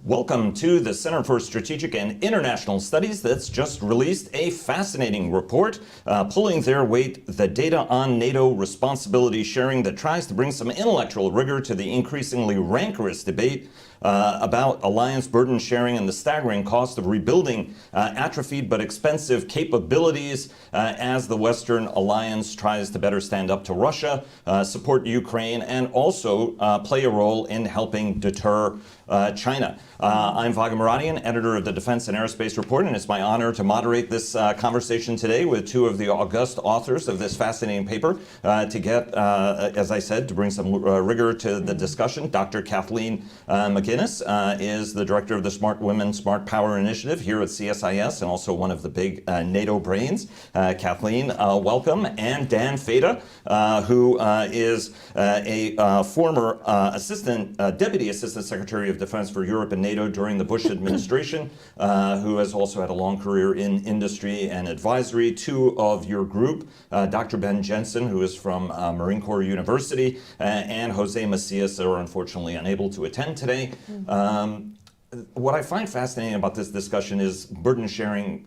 Welcome to the Center for Strategic and International Studies that's just released a fascinating report pulling their weight, the data on NATO responsibility sharing that tries to bring some intellectual rigor to the increasingly rancorous debate about alliance burden sharing and the staggering cost of rebuilding atrophied but expensive capabilities as the Western alliance tries to better stand up to Russia, support Ukraine, and also play a role in helping deter China. I'm Vaga Muradian, editor of the Defense and Aerospace Report, and it's my honor to moderate this conversation today with two of the august authors of this fascinating paper to get, as I said, to bring some rigor to the discussion. Dr. Kathleen McInnis is the director of the Smart Women, Smart Power Initiative here at CSIS and also one of the big NATO brains. Kathleen, welcome. And Dan Fata, who is a former Deputy Assistant Secretary of Defense for Europe and NATO during the Bush administration, who has also had a long career in industry and advisory. Two of your group, Dr. Ben Jensen, who is from Marine Corps University, and Jose Macias, are unfortunately unable to attend today. What I find fascinating about this discussion is burden sharing.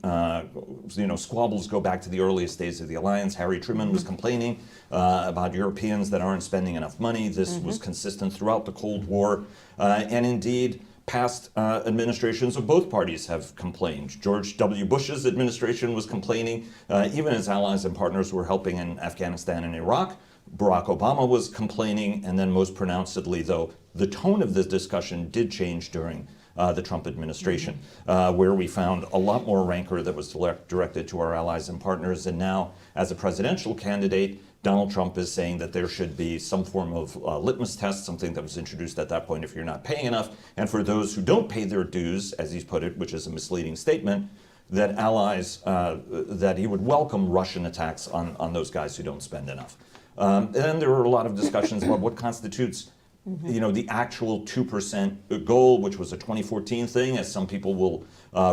Squabbles go back to the earliest days of the alliance. Harry Truman was complaining about Europeans that aren't spending enough money. This was consistent throughout the Cold War, and indeed past administrations of both parties have complained. George W. Bush's administration was complaining, even as allies and partners were helping in Afghanistan and Iraq. Barack Obama was complaining, and then most pronouncedly, though, the tone of this discussion did change during the Trump administration, where we found a lot more rancor that was directed to our allies and partners. And now, as a presidential candidate, Donald Trump is saying that there should be some form of litmus test, something that was introduced at that point if you're not paying enough. And for those who don't pay their dues, as he's put it, which is a misleading statement, that allies, that he would welcome Russian attacks on those guys who don't spend enough. And then there were a lot of discussions about what constitutes the actual 2% goal, which was a 2014 thing, as some people will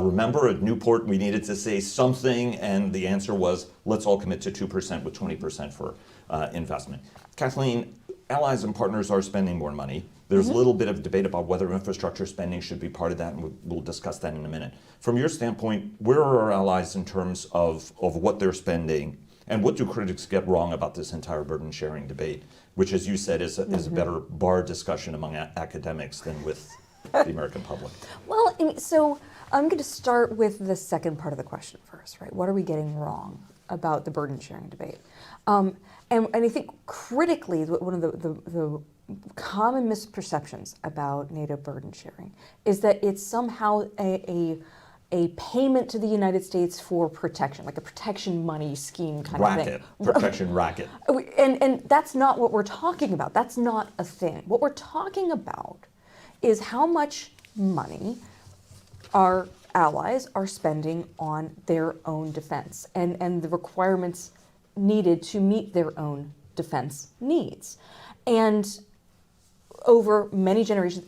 remember. At Newport, we needed to say something, and the answer was, let's all commit to 2% with 20% for investment. Kathleen, allies and partners are spending more money. There's a little bit of debate about whether infrastructure spending should be part of that, and we'll discuss that in a minute. From your standpoint, where are our allies in terms of what they're spending, and what do critics get wrong about this entire burden sharing debate, which, as you said, is a better bar discussion among academics than with the American public? Well, so I'm going to start with the second part of the question first, right? What are we getting wrong about the burden sharing debate? And I think critically, one of the common misperceptions about NATO burden sharing is that it's somehow a payment to the United States for protection, like a protection money scheme kind of thing. Protection racket. And that's not what we're talking about. That's not a thing. What we're talking about is how much money our allies are spending on their own defense and the requirements needed to meet their own defense needs. And over many generations,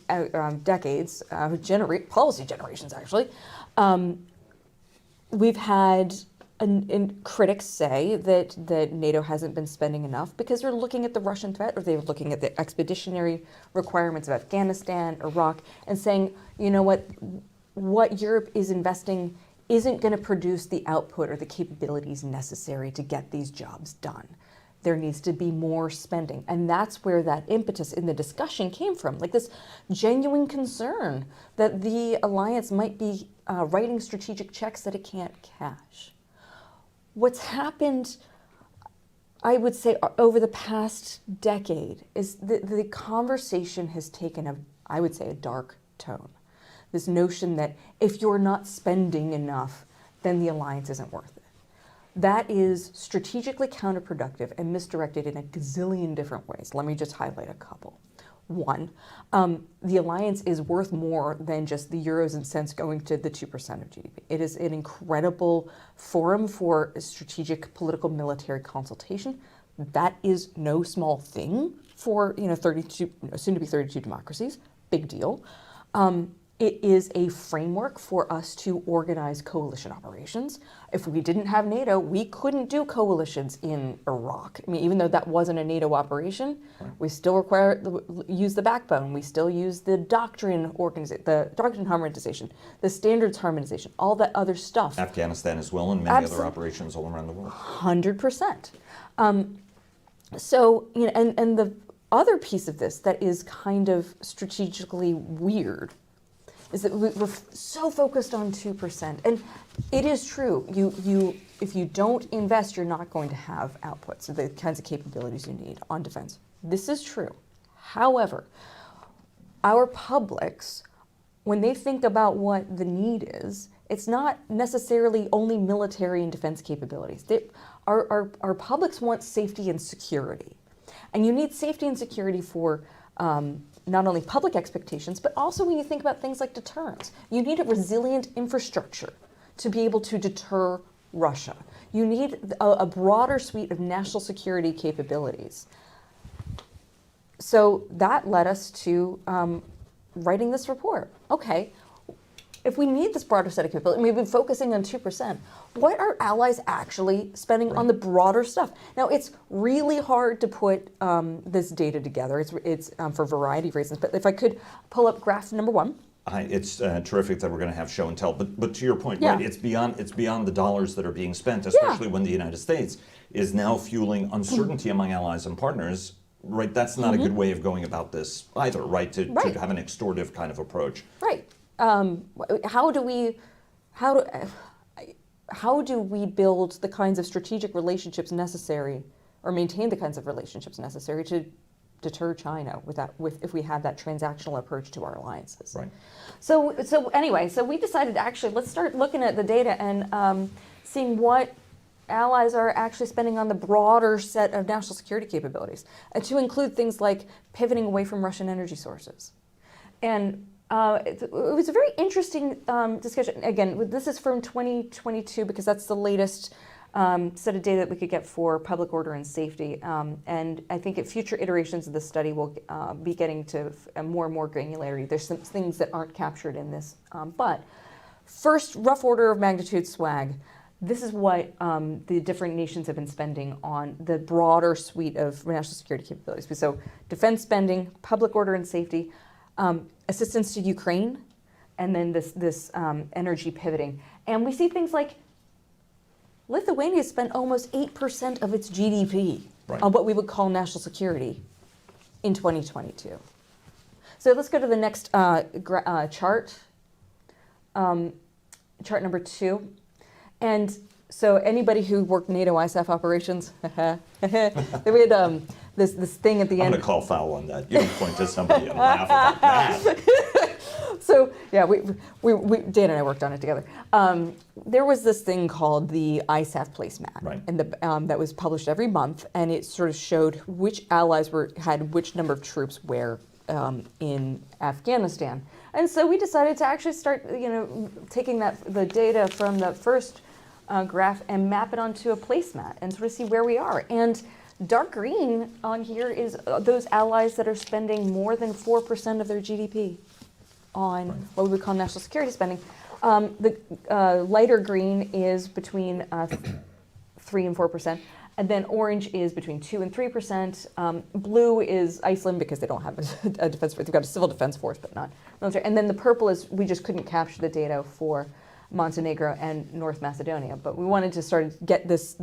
decades, policy generations actually, we've had critics say that NATO hasn't been spending enough because they're looking at the Russian threat, or they're looking at the expeditionary requirements of Afghanistan, Iraq, and saying, you know what Europe is investing isn't going to produce the output or the capabilities necessary to get these jobs done. There needs to be more spending. And that's where that impetus in the discussion came from, like this genuine concern that the alliance might be writing strategic checks that it can't cash. What's happened, I would say, over the past decade is the conversation has taken a dark tone. This notion that if you're not spending enough, then the alliance isn't worth it. That is strategically counterproductive and misdirected in a gazillion different ways. Let me just highlight a couple. One, the alliance is worth more than just the euros and cents going to the 2% of GDP. It is an incredible forum for strategic political military consultation. That is no small thing for 32, soon to be 32 democracies. Big deal. It is a framework for us to organize coalition operations. If we didn't have NATO, we couldn't do coalitions in Iraq. I mean, even though that wasn't a NATO operation, we still use the backbone. We still use the doctrine harmonization, the standards harmonization, all that other stuff. Afghanistan as well, and many other operations all around the world. 100%. So, you know, and the other piece of this that is kind of strategically weird is that we're so focused on 2%. And it is true. If you don't invest, you're not going to have outputs, so the kinds of capabilities you need on defense. This is true. However, our publics, when they think about what the need is, it's not necessarily only military and defense capabilities. Our publics want safety and security. And you need safety and security for not only public expectations, but also when you think about things like deterrence. You need a resilient infrastructure to be able to deter Russia. You need a broader suite of national security capabilities. So that led us to writing this report. Okay, if we need this broader set of capabilities, we've been focusing on 2%, what are allies actually spending on the broader stuff? Now, it's really hard to put this data together. It's for a variety of reasons. But if I could pull up graph number 1. It's terrific that we're going to have show and tell. But to your point, right, it's beyond the dollars that are being spent, especially when the United States is now fueling uncertainty among allies and partners. Right, that's not a good way of going about this either, right? To have an extortive kind of approach. Right. How do we build the kinds of strategic relationships necessary, or maintain the kinds of relationships necessary to deter China if we had that transactional approach to our alliances? Right. So anyway, we decided actually let's start looking at the data and seeing what allies are actually spending on the broader set of national security capabilities, to include things like pivoting away from Russian energy sources. And it was a very interesting discussion. Again, this is from 2022 because that's the latest set of data that we could get for public order and safety. And I think at future iterations of the study, we'll be getting to more and more granularity. There's some things that aren't captured in this. But first, rough order of magnitude swag. This is what the different nations have been spending on the broader suite of national security capabilities. So defense spending, public order and safety, assistance to Ukraine, and then this energy pivoting. And we see things like Lithuania spent almost 8% of its GDP on what we would call national security in 2022. So let's go to the next chart, chart number 2. And so anybody who worked NATO ISAF operations, we had this thing at the end. I'm going to call foul on that. You don't point to somebody and laugh about that. So yeah, we Dan and I worked on it together. There was this thing called the ISAF placemat, and that was published every month, and it sort of showed which allies had which number of troops where in Afghanistan. And so we decided to actually start, taking the data from the first graph and map it onto a placemat and sort of see where we are. And dark green on here is those allies that are spending more than 4% of their GDP on what we would call national security spending. The lighter green is between 3 and 4%. And then orange is between 2 and 3%. Blue is Iceland because they don't have a defense force. They've got a civil defense force, but not military. And then the purple is we just couldn't capture the data for Montenegro and North Macedonia. But we wanted to sort of get this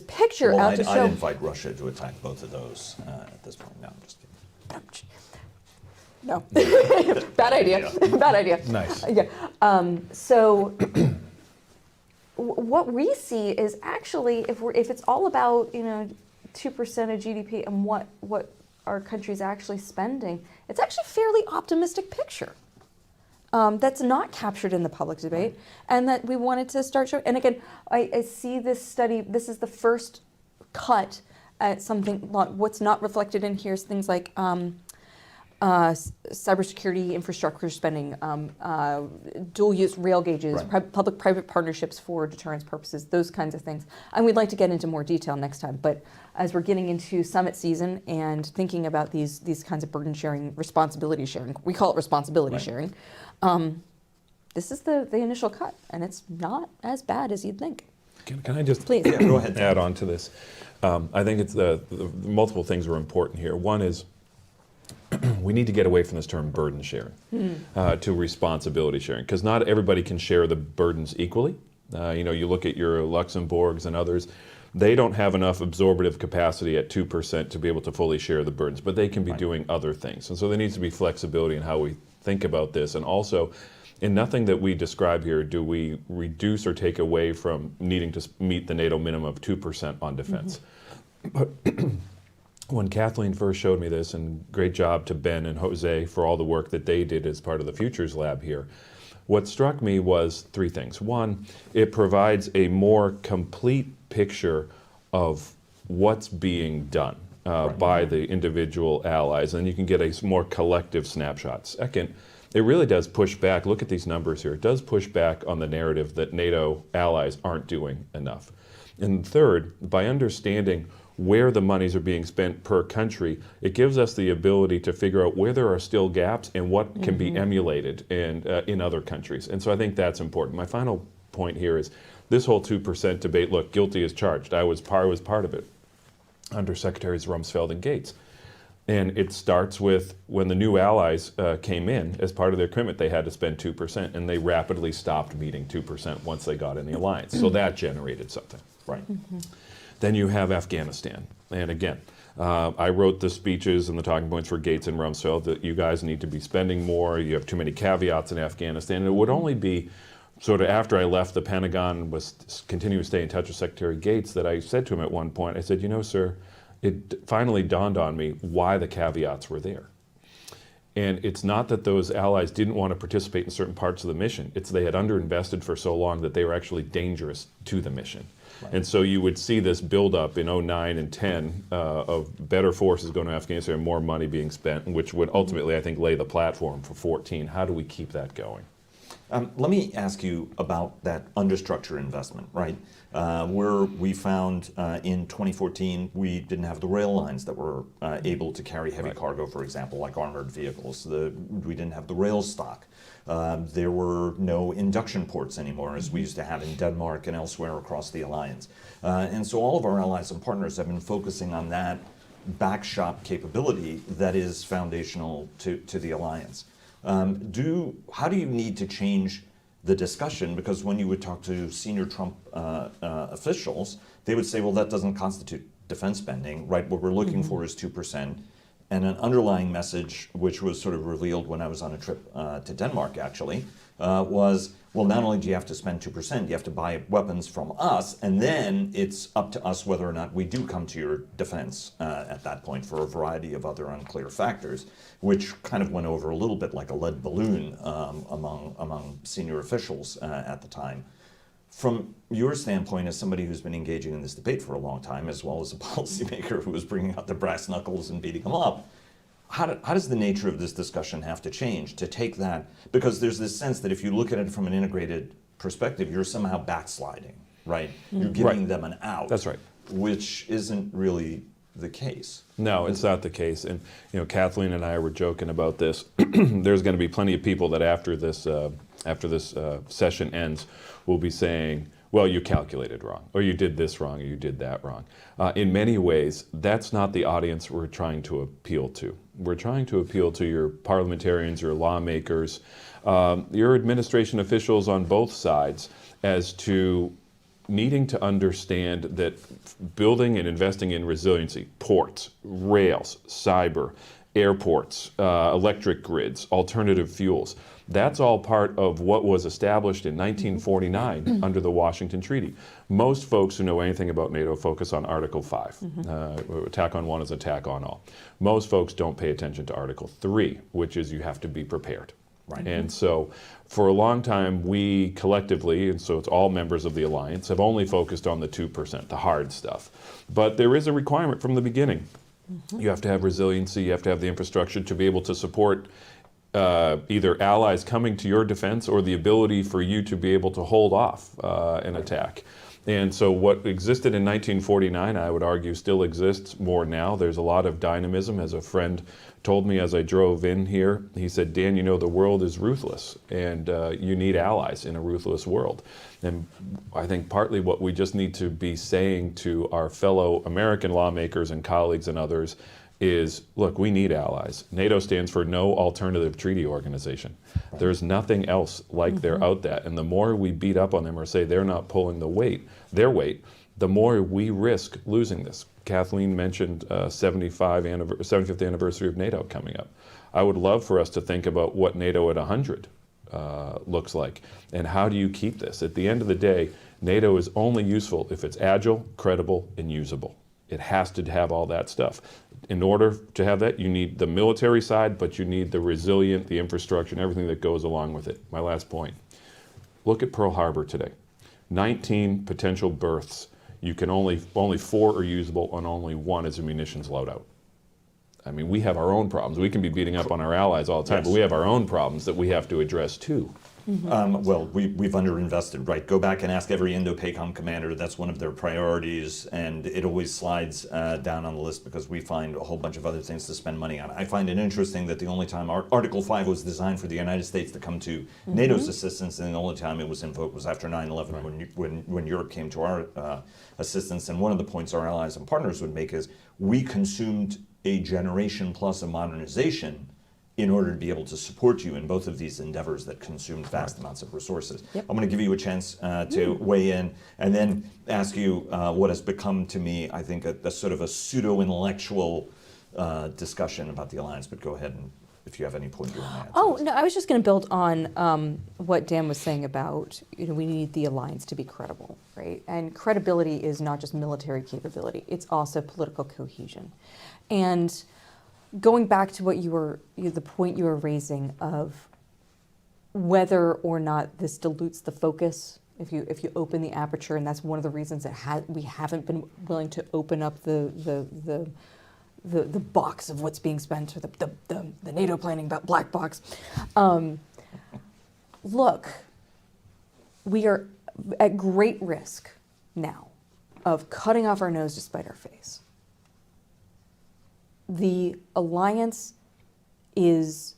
picture out to show. I'd invite Russia to attack both of those at this point. No, I'm just kidding. No. Bad idea. Bad idea. Nice. Yeah. So what we see is actually if it's all about 2% of GDP and what our country's actually spending, it's actually a fairly optimistic picture. That's not captured in the public debate, and that we wanted to start showing. And again, I see this study. This is the first cut at something. What's not reflected in here is things like cybersecurity infrastructure spending, dual-use rail gauges, Right. public-private partnerships for deterrence purposes, those kinds of things. And we'd like to get into more detail next time. But as we're getting into summit season and thinking about these kinds of burden sharing, responsibility sharing, we call it responsibility Right. sharing, this is the initial cut, and it's not as bad as you'd think. Can I just Please. Yeah, go ahead. add on to this? I think it's the multiple things are important here. One is we need to get away from this term burden sharing to responsibility sharing, because not everybody can share the burdens equally. You look at your Luxembourgs and others, they don't have enough absorptive capacity at 2% to be able to fully share the burdens, but they can be Right. doing other things. And so there needs to be flexibility in how we think about this. And also, in nothing that we describe here do we reduce or take away from needing to meet the NATO minimum of 2% on defense. But when Kathleen first showed me this, and great job to Ben and Jose for all the work that they did as part of the Futures Lab here, what struck me was three things. One, it provides a more complete picture of what's being done by the individual allies, and you can get a more collective snapshot. Second, it really does push back. Look at these numbers here. It does push back on the narrative that NATO allies aren't doing enough. And third, by understanding where the monies are being spent per country, it gives us the ability to figure out where there are still gaps and what can be emulated in other countries. And so I think that's important. My final point here is this whole 2% debate. Look, guilty as charged. I was part of it under Secretaries Rumsfeld and Gates. And it starts with when the new allies came in, as part of their commitment, they had to spend 2%, and they rapidly stopped meeting 2% once they got in the alliance. So that generated something. Right. Then you have Afghanistan. And again, I wrote the speeches and the talking points for Gates and Rumsfeld that you guys need to be spending more. You have too many caveats in Afghanistan. And it would only be sort of after I left the Pentagon, was continuing to stay in touch with Secretary Gates, that I said to him at one point, I said, sir, it finally dawned on me why the caveats were there. And it's not that those allies didn't want to participate in certain parts of the mission. It's they had underinvested for so long that they were actually dangerous to the mission. Right. And so you would see this buildup in 2009 and 10 of better forces going to Afghanistan and more money being spent, which would ultimately, I think, lay the platform for 14. How do we keep that going? Let me ask you about that understructure investment, right? Where we found in 2014 we didn't have the rail lines that were able to carry heavy cargo, for example, like armored vehicles. We didn't have the rail stock. There were no induction ports anymore, as we used to have in Denmark and elsewhere across the alliance. And so all of our allies and partners have been focusing on that backshop capability that is foundational to the alliance. How do you need to change the discussion? Because when you would talk to senior Trump officials, they would say, well, that doesn't constitute defense spending, right? What we're looking for is 2%. And an underlying message, which was sort of revealed when I was on a trip to Denmark, actually, was, well, not only do you have to spend 2%, you have to buy weapons from us, and then it's up to us whether or not we do come to your defense at that point for a variety of other unclear factors, which kind of went over a little bit like a lead balloon among senior officials at the time. From your standpoint, as somebody who's been engaging in this debate for a long time, as well as a policymaker who was bringing out the brass knuckles and beating them up, how does the nature of this discussion have to change to take that? Because there's this sense that if you look at it from an integrated perspective, you're somehow backsliding, right? You're giving them an out. That's right. Which isn't really the case. No, it's not the case. And Kathleen and I were joking about this. There's going to be plenty of people that after this session ends will be saying, well, you calculated wrong, or you did this wrong, or you did that wrong. In many ways, that's not the audience we're trying to appeal to. We're trying to appeal to your parliamentarians, your lawmakers, your administration officials on both sides as to needing to understand that building and investing in resiliency, ports, rails, cyber, airports, electric grids, alternative fuels, that's all part of what was established in 1949 under the Washington Treaty. Most folks who know anything about NATO focus on Article 5. Attack on one is attack on all. Most folks don't pay attention to Article 3, which is you have to be prepared. Right. And so for a long time, we collectively, and so it's all members of the alliance, have only focused on the 2%, the hard stuff. But there is a requirement from the beginning You have to have resiliency, you have to have the infrastructure to be able to support either allies coming to your defense or the ability for you to be able to hold off an attack. And so what existed in 1949, I would argue, still exists more now. There's a lot of dynamism. As a friend told me as I drove in here, he said, Dan, you know, the world is ruthless, and you need allies in a ruthless world. And I think partly what we just need to be saying to our fellow American lawmakers and colleagues and others is, look, we need allies. NATO stands for No Alternative Treaty Organization. There's nothing else like they're out there. And the more we beat up on them or say they're not pulling their weight, the more we risk losing this. Kathleen mentioned 75th anniversary of NATO coming up. I would love for us to think about what NATO at 100 looks like, and how do you keep this? At the end of the day, NATO is only useful if it's agile, credible, and usable. It has to have all that stuff. In order to have that, you need the military side, but you need the resilient, the infrastructure, and everything that goes along with it. My last point. Look at Pearl Harbor today. 19 potential berths. You can only 4 are usable, and only 1 is a munitions loadout. I mean, we have our own problems. We can be beating up on our allies all the time, but we have our own problems that we have to address too. Well, we've underinvested, right? Go back and ask every Indo-PACOM commander. That's one of their priorities, and it always slides down on the list because we find a whole bunch of other things to spend money on. I find it interesting that the only time Article 5 was designed for the United States to come to NATO's assistance, and the only time it was invoked was after 9/11 when Europe came to our assistance. And one of the points our allies and partners would make is we consumed a generation plus of modernization in order to be able to support you in both of these endeavors that consume vast amounts of resources. Yep. I'm going to give you a chance to weigh in and then ask you what has become to me, I think, a sort of a pseudo-intellectual discussion about the alliance. But go ahead, and if you have any point you want to add. Oh, no, I was just going to build on what Dan was saying about, we need the alliance to be credible, right? And credibility is not just military capability, it's also political cohesion. And going back to what the point you were raising of whether or not this dilutes the focus, if you open the aperture, and that's one of the reasons that we haven't been willing to open up the box of what's being spent, or the NATO planning black box. Look, we are at great risk now of cutting off our nose to spite our face. The alliance is,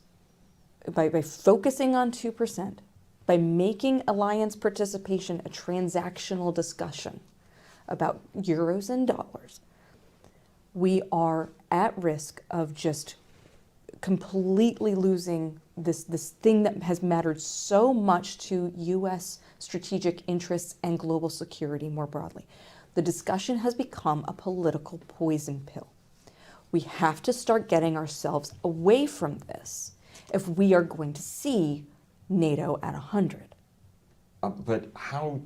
by focusing on 2%, by making alliance participation a transactional discussion about euros and dollars, we are at risk of just completely losing this thing that has mattered so much to U.S. strategic interests and global security more broadly. The discussion has become a political poison pill. We have to start getting ourselves away from this if we are going to see NATO at 100. But how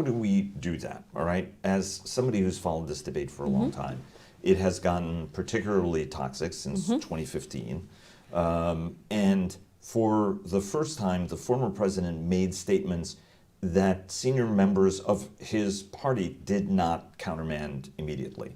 do we do that, all right? As somebody who's followed this debate for a long time, it has gotten particularly toxic since 2015. And for the first time, the former president made statements that senior members of his party did not countermand immediately.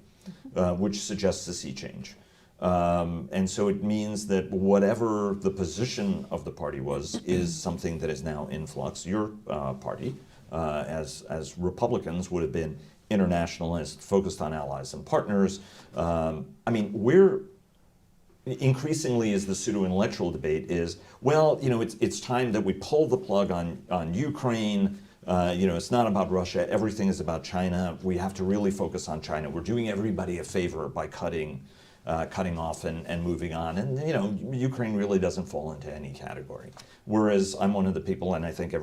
Which suggests a sea change. And so it means that whatever the position of the party was is something that is now in flux. Your party, as Republicans, would have been internationalist, focused on allies and partners. I mean, we're increasingly, as the pseudo-intellectual debate is, well, it's time that we pull the plug on Ukraine. It's not about Russia. Everything is about China. We have to really focus on China. We're doing everybody a favor by cutting off and moving on. And, Ukraine really doesn't fall into any category. Whereas I'm one of the people, and I think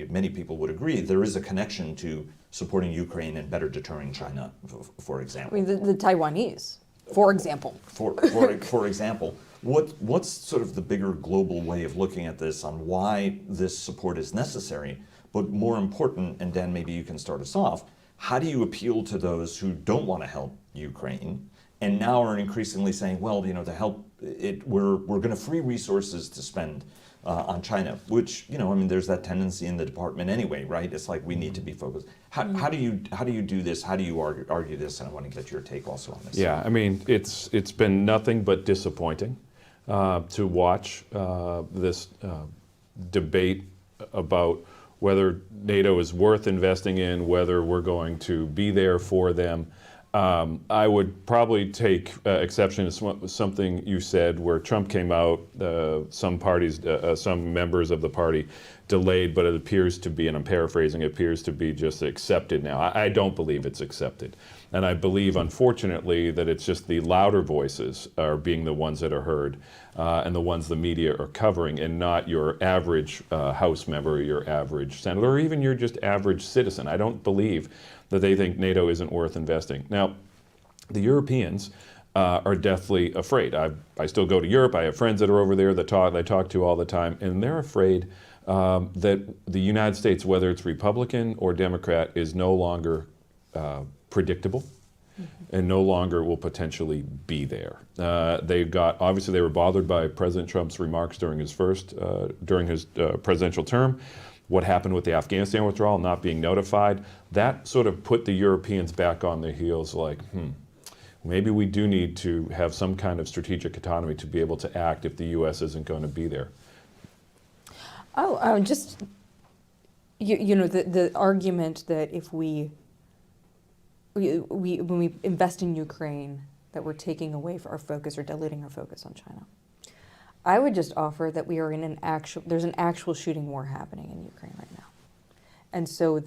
many people would agree, there is a connection to supporting Ukraine and better deterring China, for example. I mean, the Taiwanese, for example. For example, what's sort of the bigger global way of looking at this on why this support is necessary? But more important, and Dan, maybe you can start us off, how do you appeal to those who don't want to help Ukraine and now are increasingly saying, well, to help it, we're going to free resources to spend on China, which, I mean, there's that tendency in the department anyway, right? It's like we need to be focused. How do you do this? How do you argue this? And I want to get your take also on this. Yeah, I mean, it's been nothing but disappointing to watch this debate about whether NATO is worth investing in, whether we're going to be there for them. I would probably take exception to something you said where Trump came out, some parties, some members of the party delayed, but it appears to be, and I'm paraphrasing, it appears to be just accepted now. I don't believe it's accepted. And I believe, unfortunately, that it's just the louder voices are being the ones that are heard and the ones the media are covering, and not your average House member, or your average senator, or even your just average citizen. I don't believe that they think NATO isn't worth investing. Now, the Europeans are deathly afraid. I still go to Europe. I have friends that are over there that I talk to all the time, and they're afraid that the United States, whether it's Republican or Democrat, is no longer predictable and no longer will potentially be there. Obviously they were bothered by President Trump's remarks during his presidential term. What happened with the Afghanistan withdrawal, not being notified, that sort of put the Europeans back on their heels like, maybe we do need to have some kind of strategic autonomy to be able to act if the U.S. isn't going to be there. Just, the argument that if when we invest in Ukraine, that we're taking away our focus or diluting our focus on China. I would just offer that we are in there's an actual shooting war happening in Ukraine right now. And so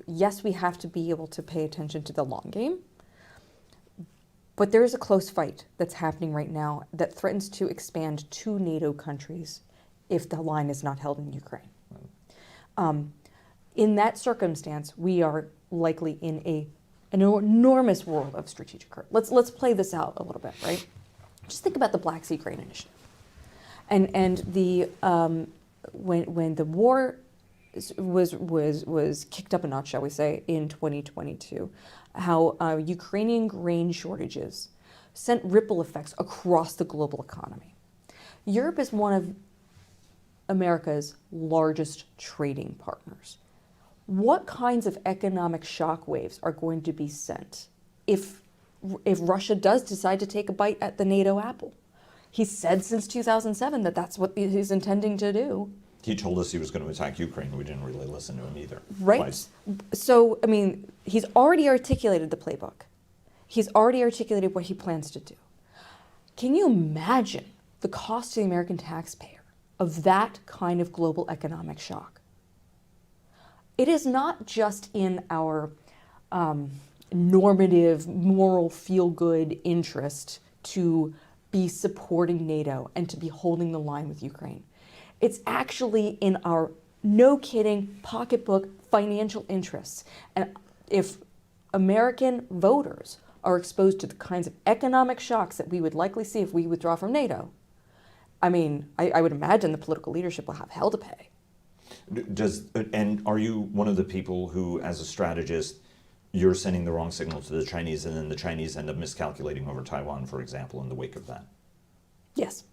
yes, we have to be able to pay attention to the long game, but there is a close fight that's happening right now that threatens to expand to NATO countries if the line is not held in Ukraine. In that circumstance, we are likely in an enormous world of strategic hurt. Let's play this out a little bit, right? Just think about the Black Sea Grain Initiative. And when the war was kicked up a notch, shall we say, in 2022, how Ukrainian grain shortages sent ripple effects across the global economy. Europe is one of America's largest trading partners. What kinds of economic shockwaves are going to be sent if Russia does decide to take a bite at the NATO apple? He said since 2007 that that's what he's intending to do. He told us he was going to attack Ukraine. We didn't really listen to him either. Right. Twice. So, I mean, he's already articulated the playbook. He's already articulated what he plans to do. Can you imagine the cost to the American taxpayer of that kind of global economic shock? It is not just in our normative, moral, feel-good interest to be supporting NATO and to be holding the line with Ukraine. It's actually in our, no kidding, pocketbook financial interests. And if American voters are exposed to the kinds of economic shocks that we would likely see if we withdraw from NATO, I mean, I would imagine the political leadership will have hell to pay. And are you one of the people who, as a strategist, you're sending the wrong signal to the Chinese, and then the Chinese end up miscalculating over Taiwan, for example, in the wake of that? Yes.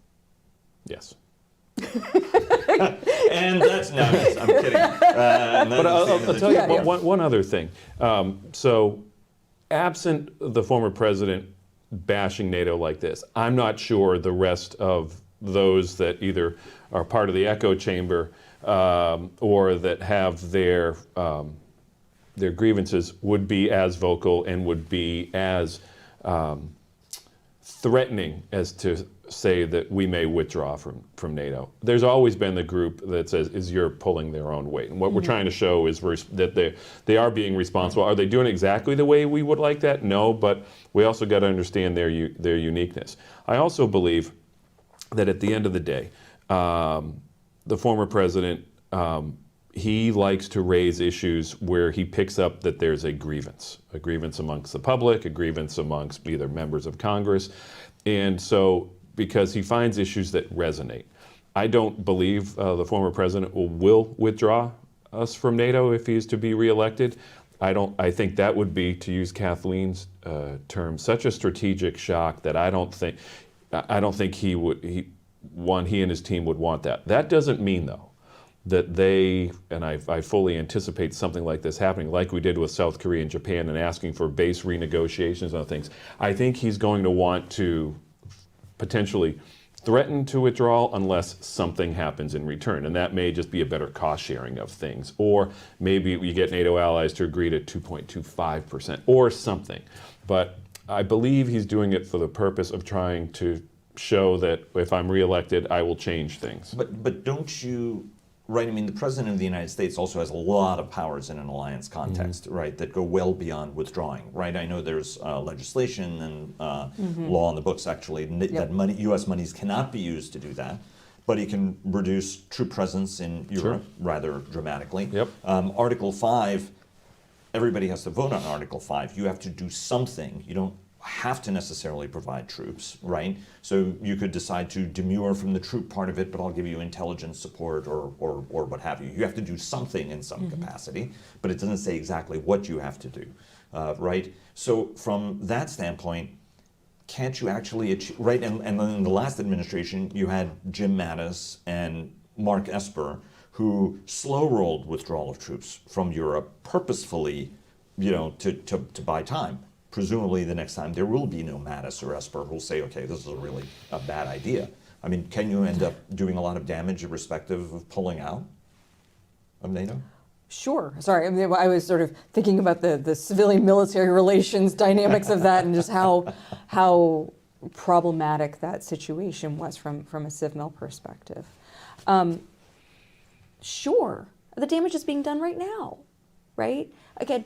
Yes. And that's no, I'm kidding. But I'll tell you one other thing. So, absent the former president bashing NATO like this, I'm not sure the rest of those that either are part of the echo chamber or that have their grievances would be as vocal and would be as threatening as to say that we may withdraw from NATO. There's always been the group that says you're pulling their own weight. And what we're trying to show is that they are being responsible. Are they doing exactly the way we would like that? No, but we also got to understand their uniqueness. I also believe that at the end of the day, the former president, he likes to raise issues where he picks up that there's a grievance amongst the public, a grievance amongst either members of Congress. And so, because he finds issues that resonate. I don't believe the former president will withdraw us from NATO if he's to be reelected. I think that would be, to use Kathleen's term, such a strategic shock that I don't think he would. he and his team would want that. That doesn't mean, though, that they, and I fully anticipate something like this happening, like we did with South Korea and Japan, and asking for base renegotiations on things. I think he's going to want to potentially threaten to withdrawal unless something happens in return. And that may just be a better cost sharing of things. Or maybe we get NATO allies to agree to 2.25% or something. But I believe he's doing it for the purpose of trying to show that if I'm reelected, I will change things. But don't you, right, I mean, the President of the United States also has a lot of powers in an alliance context, right, that go well beyond withdrawing, right? I know there's legislation and law on the books, actually, that money, U.S. monies cannot be used to do that, but he can reduce troop presence in Europe rather dramatically. Article 5, everybody has to vote on Article 5. You have to do something. You don't have to necessarily provide troops, right? So you could decide to demur from the troop part of it, but I'll give you intelligence support or what have you. You have to do something in some capacity, but it doesn't say exactly what you have to do, right? So from that standpoint, can't you actually achieve, right? And then in the last administration, you had Jim Mattis and Mark Esper, who slow-rolled withdrawal of troops from Europe purposefully, you know, to buy time. Presumably the next time there will be no Mattis or Esper who will say, okay, this is really a bad idea. I mean, can you end up doing a lot of damage irrespective of pulling out of NATO? Sure. Sorry, I mean, I was sort of thinking about the civilian-military relations dynamics of that and just how problematic that situation was from a civ-mil perspective. Sure, the damage is being done right now, right? Again,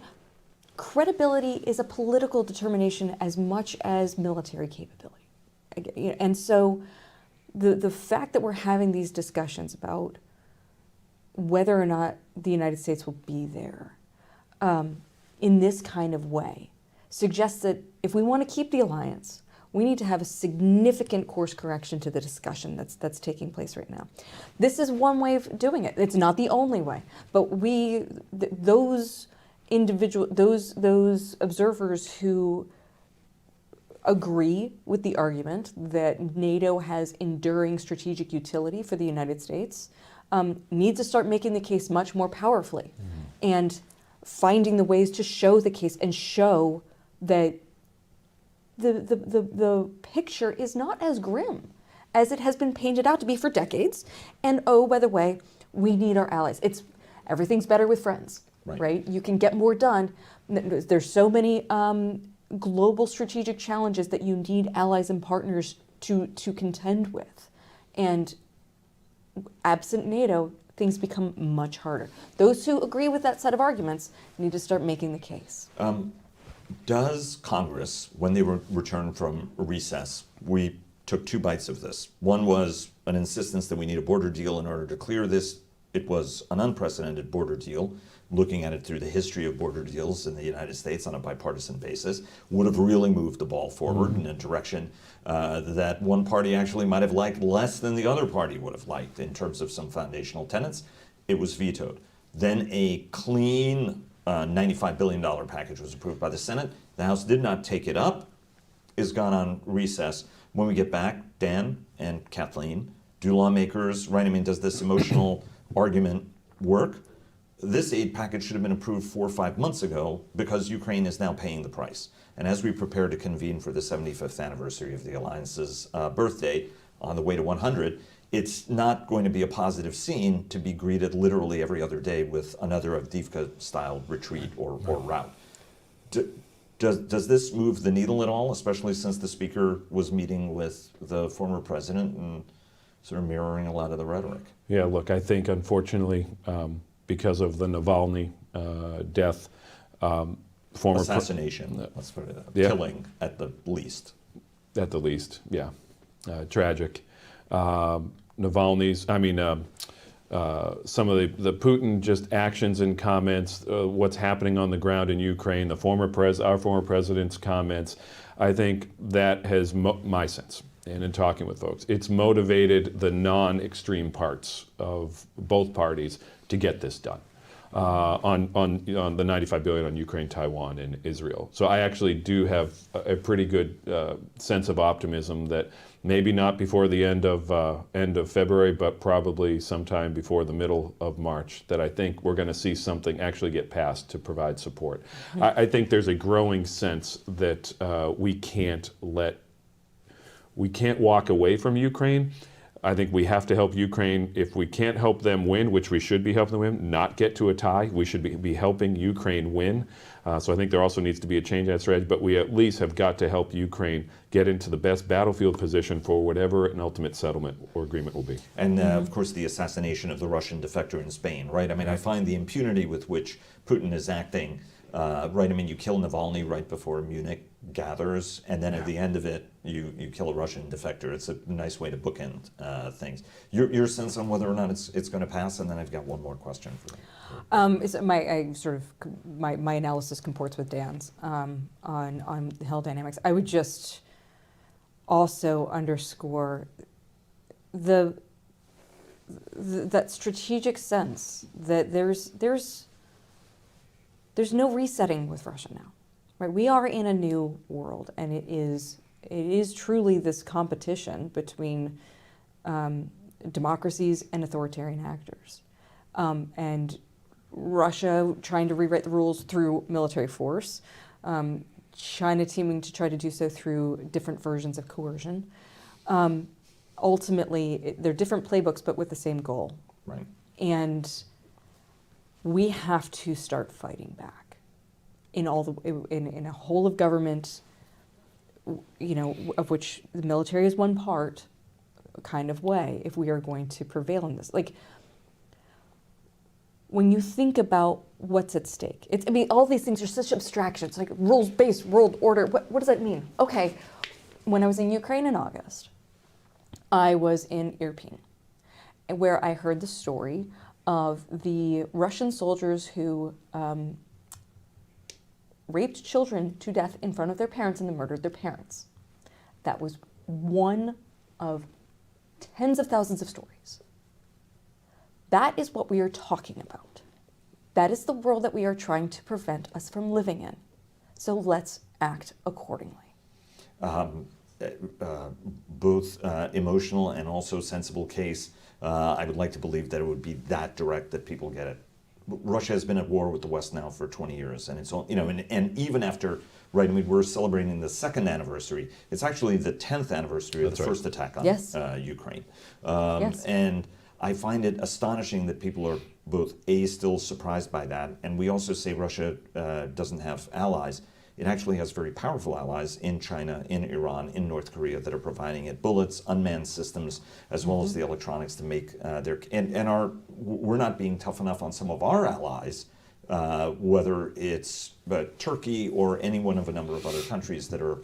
credibility is a political determination as much as military capability. And so the fact that we're having these discussions about whether or not the United States will be there in this kind of way suggests that if we want to keep the alliance, we need to have a significant course correction to the discussion that's taking place right now. This is one way of doing it. It's not the only way, but those observers who agree with the argument that NATO has enduring strategic utility for the United States need to start making the case much more powerfully and finding the ways to show the case and show that the picture is not as grim as it has been painted out to be for decades. And oh, by the way, we need our allies. Everything's better with friends. Right? You can get more done. There's so many global strategic challenges that you need allies and partners to contend with. And absent NATO, things become much harder. Those who agree with that set of arguments need to start making the case. Does Congress, when they returned from recess, we took two bites of this. One was an insistence that we need a border deal in order to clear this. It was an unprecedented border deal. Looking at it through the history of border deals in the United States on a bipartisan basis, would have really moved the ball forward in a direction that one party actually might have liked less than the other party would have liked in terms of some foundational tenets. It was vetoed. Then a clean $95 billion package was approved by the Senate. The House did not take it up, is gone on recess. When we get back, Dan and Kathleen, do lawmakers, right, I mean, does this emotional argument work? This aid package should have been approved 4 or 5 months ago because Ukraine is now paying the price. And as we prepare to convene for the 75th anniversary of the Alliance's birthday on the way to 100, it's not going to be a positive scene to be greeted literally every other day with another Avdiivka-style retreat or rout. Does this move the needle at all, especially since the Speaker was meeting with the former president and sort of mirroring a lot of the rhetoric? Yeah, look, I think unfortunately, because of the Navalny death, former assassination, let's put it killing at the least. At the least, yeah, tragic. Navalny's, I mean, some of the Putin just actions and comments, what's happening on the ground in Ukraine, our former president's comments. I think that has my sense. And in talking with folks, it's motivated the non-extreme parts of both parties to get this done. on the 95 billion on Ukraine, Taiwan, and Israel. So I actually do have a pretty good sense of optimism that maybe not before the end of February, but probably sometime before the middle of March, that I think we're going to see something actually get passed to provide support. I think there's a growing sense that we can't walk away from Ukraine. I think we have to help Ukraine. If we can't help them win, which we should be helping them win, not get to a tie, we should be helping Ukraine win. So I think there also needs to be a change in that strategy, but we at least have got to help Ukraine get into the best battlefield position for whatever an ultimate settlement or agreement will be. And of course, the assassination of the Russian defector in Spain, right? I mean, I find the impunity with which Putin is acting, right? I mean, you kill Navalny right before Munich gathers, and then at the end of it, you kill a Russian defector. It's a nice way to bookend things. Your sense on whether or not it's going to pass, and then I've got one more question for you. My analysis comports with Dan's on the Hill dynamics. I would just also underscore that strategic sense that there's no resetting with Russia now, right? We are in a new world, and it is truly this competition between democracies and authoritarian actors, and Russia trying to rewrite the rules through military force, China teaming to try to do so through different versions of coercion. Ultimately, they're different playbooks, but with the same goal. Right. And we have to start fighting back in a whole of government, of which the military is one part, kind of way, if we are going to prevail in this. Like, when you think about what's at stake, all these things are such abstractions, like rules-based world order. What does that mean? Okay, when I was in Ukraine in August, I was in Irpin, where I heard the story of the Russian soldiers who raped children to death in front of their parents and then murdered their parents. That was one of tens of thousands of stories. That is what we are talking about. That is the world that we are trying to prevent us from living in. So let's act accordingly. Both emotional and also sensible case. I would like to believe that it would be that direct that people get it. Russia has been at war with the West now for 20 years, and it's all, and even after, right? I mean, we're celebrating the 2nd anniversary. It's actually the 10th anniversary of the first attack on Ukraine. And I find it astonishing that people are both still surprised by that, and we also say Russia doesn't have allies. It actually has very powerful allies in China, in Iran, in North Korea that are providing it bullets, unmanned systems, as well as the electronics to make we're not being tough enough on some of our allies, whether it's Turkey or any one of a number of other countries that are,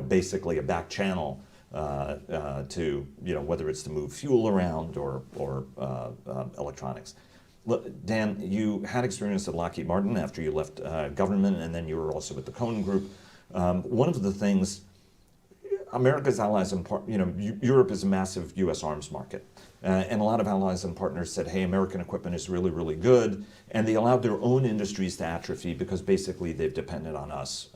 basically a back channel to, whether it's to move fuel around or electronics. Dan, you had experience at Lockheed Martin after you left government, and then you were also with the Cohen Group. One of the things, America's allies and Europe is a massive U.S. arms market, and a lot of allies and partners said, "Hey, American equipment is really, really good," and they allowed their own industries to atrophy because basically they've depended on us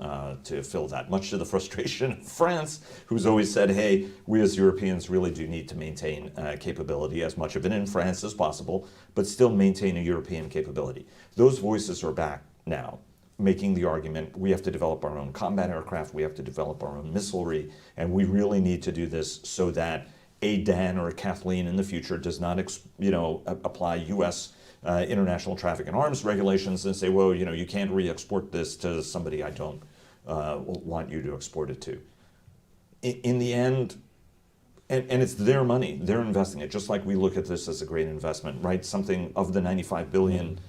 to fill that. Much to the frustration of France, who's always said, "Hey, we as Europeans really do need to maintain capability, as much of it in France as possible, but still maintain a European capability." Those voices are back now, making the argument we have to develop our own combat aircraft, we have to develop our own missilery, and we really need to do this so that a Dan or a Kathleen in the future does not, apply U.S. International traffic and arms regulations and say, well, you can't re-export this to somebody I don't want you to export it to. In the end, and it's their money, they're investing it, just like we look at this as a great investment, right? Something of the 95 billion,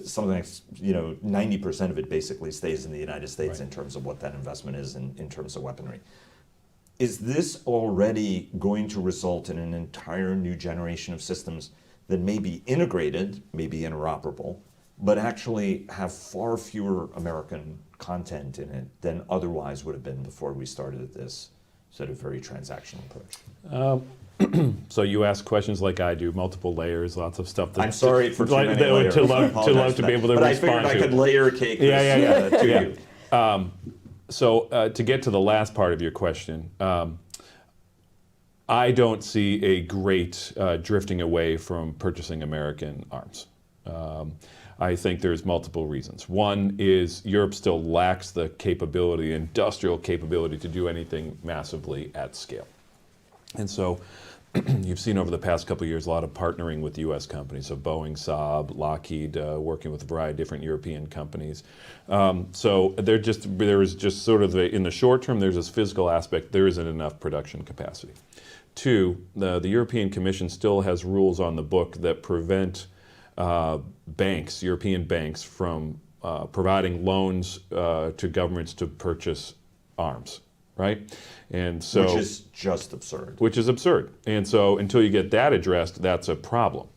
something like, 90% of it basically stays in the United States in terms of what that investment is in terms of weaponry. Is this already going to result in an entire new generation of systems that may be integrated, may be interoperable, but actually have far fewer American content in it than otherwise would have been before we started this sort of very transactional approach? So you ask questions like I do, multiple layers, lots of stuff. I'm sorry for too many layers. To I love apologize to for be that. able to but respond I figured to. I could layer cake this to Yeah. you. So to get to the last part of your question, I don't see a great drifting away from purchasing American arms. I think there's multiple reasons. One is Europe still lacks the capability, industrial capability, to do anything massively at scale. And so you've seen over the past couple of years a lot of partnering with U.S. companies, so Boeing, Saab, Lockheed, working with a variety of different European companies. So there is just sort of, in the short term, there's this physical aspect, there isn't enough production capacity. Two, the European Commission still has rules on the book that prevent banks, European banks, from providing loans to governments to purchase arms, right? And so, Which is just absurd. Which is absurd. And so until you get that addressed, that's a problem.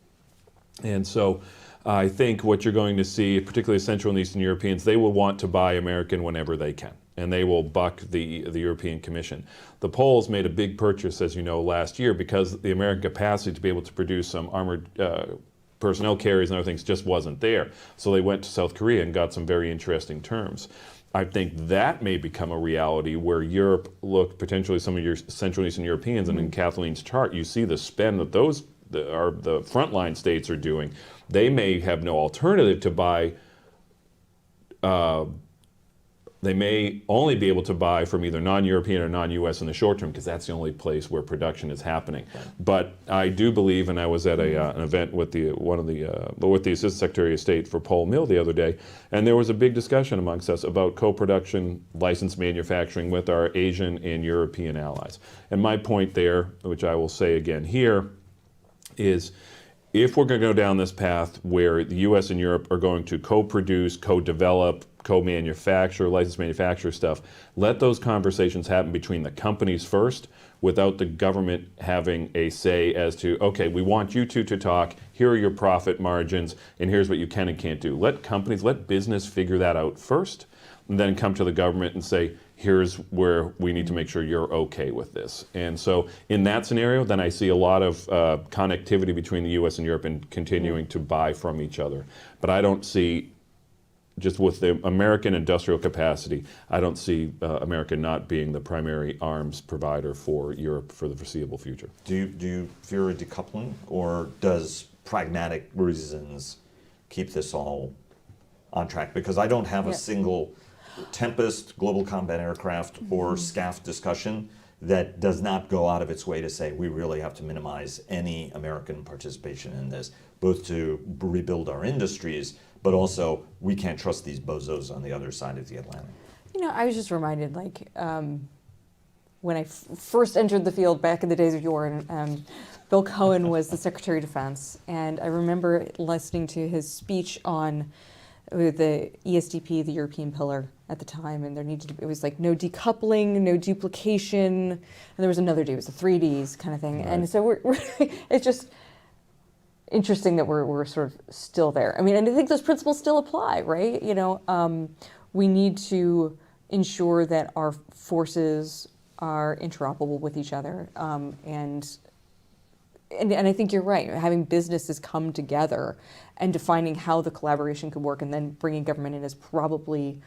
And so I think what you're going to see, particularly Central and Eastern Europeans, they will want to buy American whenever they can, and they will buck the European Commission. The Poles made a big purchase, as you know, last year because the American capacity to be able to produce some armored personnel carriers and other things just wasn't there. So they went to South Korea and got some very interesting terms. I think that may become a reality where Europe, look, potentially some of your Central and Eastern Europeans, and in Kathleen's chart, you see the spend that the frontline states are doing. They may have no alternative to buy. They may only be able to buy from either non-European or non-U.S. in the short term because that's the only place where production is happening. But I do believe, and I was at an event with the Assistant Secretary of State for Paul Mill the other day, and there was a big discussion amongst us about co-production, licensed manufacturing with our Asian and European allies. And my point there, which I will say again here, is if we're going to go down this path where the U.S. and Europe are going to co-produce, co-develop, co-manufacture, licensed manufacture stuff, let those conversations happen between the companies first without the government having a say as to, okay, we want you two to talk, here are your profit margins, and here's what you can and can't do. Let companies, let business figure that out first, and then come to the government and say, here's where we need to make sure you're okay with this. And so in that scenario, then I see a lot of connectivity between the U.S. and Europe and continuing to buy from each other. But I don't see, just with the American industrial capacity, I don't see America not being the primary arms provider for Europe for the foreseeable future. Do you fear a decoupling, or does pragmatic reasons keep this all on track? Because I don't have a single Tempest, Global Combat Aircraft, or SCAF discussion that does not go out of its way to say we really have to minimize any American participation in this, both to rebuild our industries, but also we can't trust these bozos on the other side of the Atlantic. You know, I was just reminded, like, when I first entered the field back in the days of yore, and Bill Cohen was the Secretary of Defense, and I remember listening to his speech on the ESDP, the European pillar at the time, and there needed to be, it was like no decoupling, no duplication, and there was another D, it was the 3Ds kind of thing. Right. And so we're it's just interesting that we're sort of still there. I mean, and I think those principles still apply, right? You know, we need to ensure that our forces are interoperable with each other, and I think you're right. Having businesses come together and defining how the collaboration could work, and then bringing government in is probably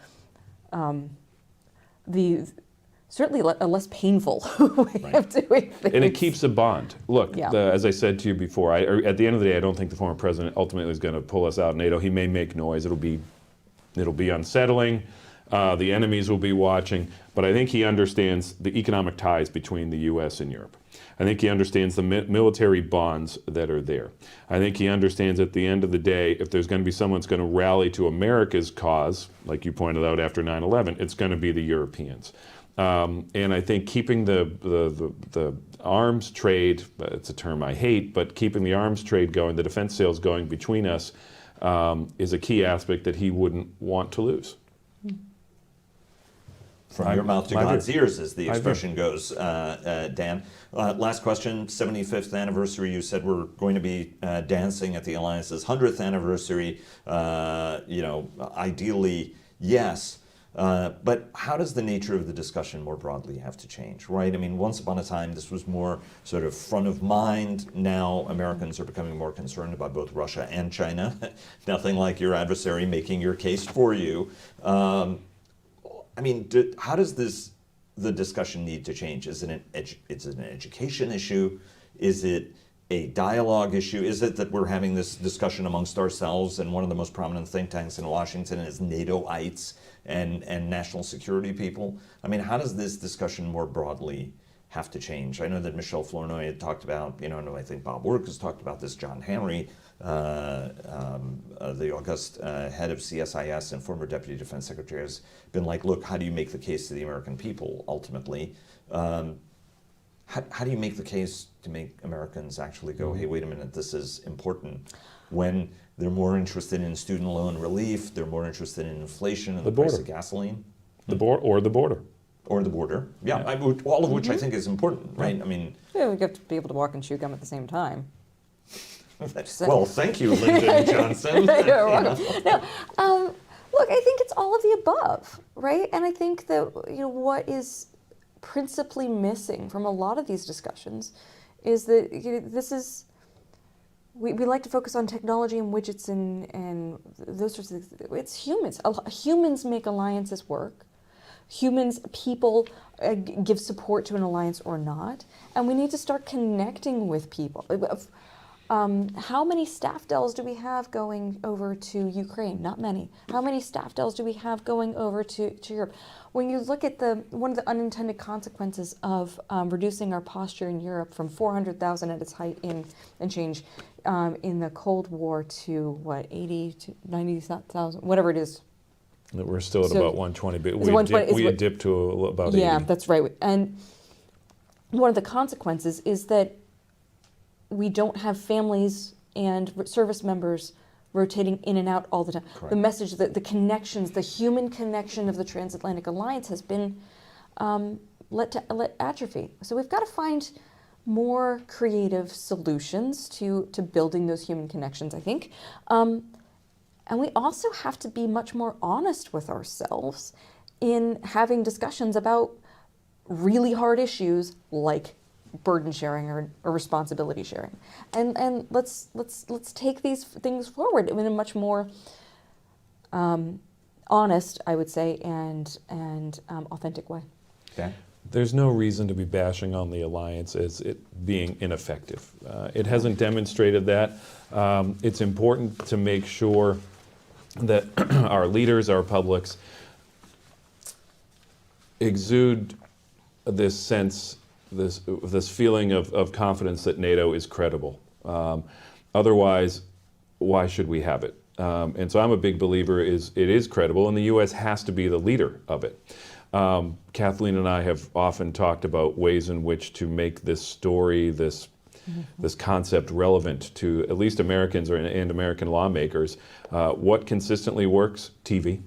certainly a less painful way of doing things. And it keeps a bond. Look, as I said to you before, at the end of the day, I don't think the former president ultimately is going to pull us out of NATO. He may make noise. It'll be unsettling. The enemies will be watching. But I think he understands the economic ties between the U.S. and Europe. I think he understands the military bonds that are there. I think he understands at the end of the day, if there's going to be someone that's going to rally to America's cause, like you pointed out after 9/11, it's going to be the Europeans. And I think keeping the arms trade, it's a term I hate, but keeping the arms trade going, the defense sales going between us, is a key aspect that he wouldn't want to lose. From your mouth to God's ears, as the expression goes, Dan. Last question, 75th anniversary. You said we're going to be dancing at the Alliance's 100th anniversary. Ideally, yes. But how does the nature of the discussion more broadly have to change, right? I mean, once upon a time, this was more sort of front of mind. Now Americans are becoming more concerned about both Russia and China. Nothing like your adversary making your case for you. I mean, how does the discussion need to change? Is it an education issue? Is it a dialogue issue? Is it that we're having this discussion amongst ourselves, and one of the most prominent think tanks in Washington is NATOites and national security people? I mean, how does this discussion more broadly have to change? I know that Michel Flournoy had talked about, and I think Bob Work has talked about this, John Henry, the august head of CSIS and former Deputy Defense Secretary, has been like, look, how do you make the case to the American people ultimately? How do you make the case to make Americans actually go, hey, wait a minute, this is important, when they're more interested in student loan relief, they're more interested in inflation and the price of gasoline? The border. Or the border. Yeah. All of which I think is important, right? I mean... Yeah, we have to be able to walk and chew gum at the same time. Well, thank you, Lyndon Johnson. You're welcome. No, look, I think it's all of the above, right? And I think that what is principally missing from a lot of these discussions is that this is, we like to focus on technology and widgets and those sorts of things. It's humans. Humans make alliances work. People give support to an alliance or not, and we need to start connecting with people. How many staff dells do we have going over to Ukraine? Not many. How many staff dells do we have going over to Europe? When you look at one of the unintended consequences of reducing our posture in Europe from 400,000 at its height and change in the Cold War to what, 80 to 90,000, whatever it is. We're still at about 120, but we had dipped to about 80. Yeah, that's right. And one of the consequences is that we don't have families and service members rotating in and out all the time. Correct. The message, the connections, the human connection of the transatlantic alliance has been let atrophy. So we've got to find more creative solutions to building those human connections, I think. And we also have to be much more honest with ourselves in having discussions about really hard issues like burden sharing or responsibility sharing, and let's take these things forward in a much more honest, I would say, and authentic way. Okay. There's no reason to be bashing on the alliance as it being ineffective. It hasn't demonstrated that. It's important to make sure that our leaders, our publics, exude this sense, this feeling of confidence that NATO is credible. Otherwise, why should we have it? And so I'm a big believer it is credible, and the U.S. has to be the leader of it. Kathleen and I have often talked about ways in which to make this story, this concept relevant to at least Americans and American lawmakers. What consistently works? TV,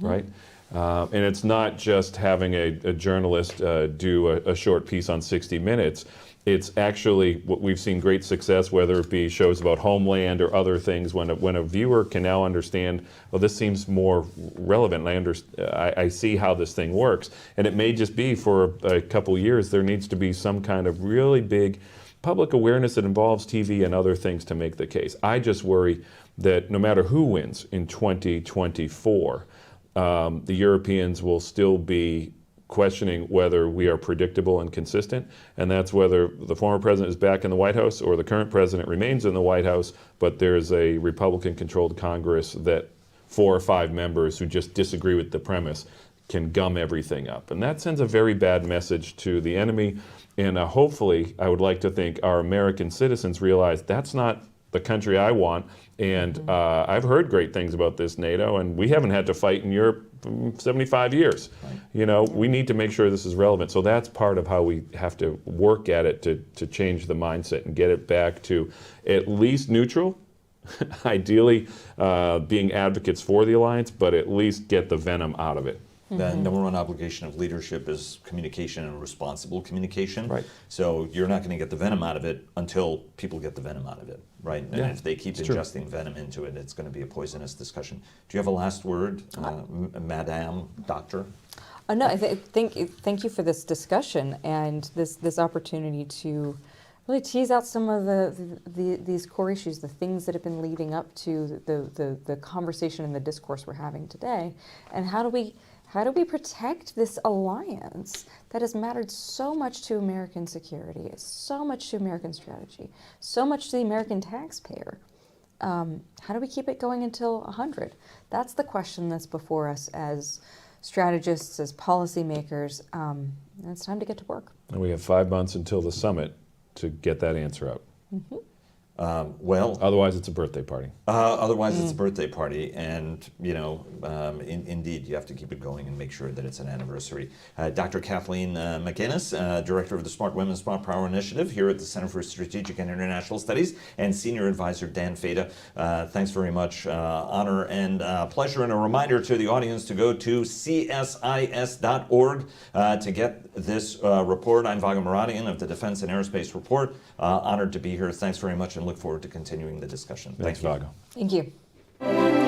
right? And it's not just having a journalist do a short piece on 60 Minutes. It's actually what we've seen great success, whether it be shows about Homeland or other things, when a viewer can now understand, well, this seems more relevant, and I see how this thing works. And it may just be for a couple years, there needs to be some kind of really big public awareness that involves TV and other things to make the case. I just worry that no matter who wins in 2024, the Europeans will still be questioning whether we are predictable and consistent, and that's whether the former president is back in the White House or the current president remains in the White House, but there's a Republican-controlled Congress that 4 or 5 members who just disagree with the premise can gum everything up. And that sends a very bad message to the enemy, and hopefully, I would like to think our American citizens realize that's not the country I want, and I've heard great things about this NATO, and we haven't had to fight in Europe for 75 years. Right. We need to make sure this is relevant. So that's part of how we have to work at it to change the mindset and get it back to at least neutral, ideally being advocates for the alliance, but at least get the venom out of it. The number one obligation of leadership is communication and responsible communication. Right. So you're not going to get the venom out of it until people get the venom out of it, right? And Yeah, if they keep it's true. ingesting venom into it, it's going to be a poisonous discussion. Do you have a last word, Madame Doctor? No, thank you for this discussion and this opportunity to really tease out some of these core issues, the things that have been leading up to the conversation and the discourse we're having today, and how do we protect this alliance that has mattered so much to American security, so much to American strategy, so much to the American taxpayer? How do we keep it going until 100? That's the question that's before us as strategists, as policymakers. And it's time to get to work. And we have 5 months until the summit to get that answer out. Well, Otherwise, it's a birthday party. otherwise it's a birthday party, and indeed you have to keep it going and make sure that it's an anniversary. Dr. Kathleen McInnis, Director of the Smart Women, Smart Power Initiative here at the Center for Strategic and International Studies, and Senior Advisor Dan Fata. Thanks very much. Honor and pleasure, and a reminder to the audience to go to CSIS.org to get this report. I'm Vago Muradian of the Defense and Aerospace Report. Honored to be here. Thanks very much, and look forward to continuing the discussion. Thanks, Thank you. Vago. Thank you.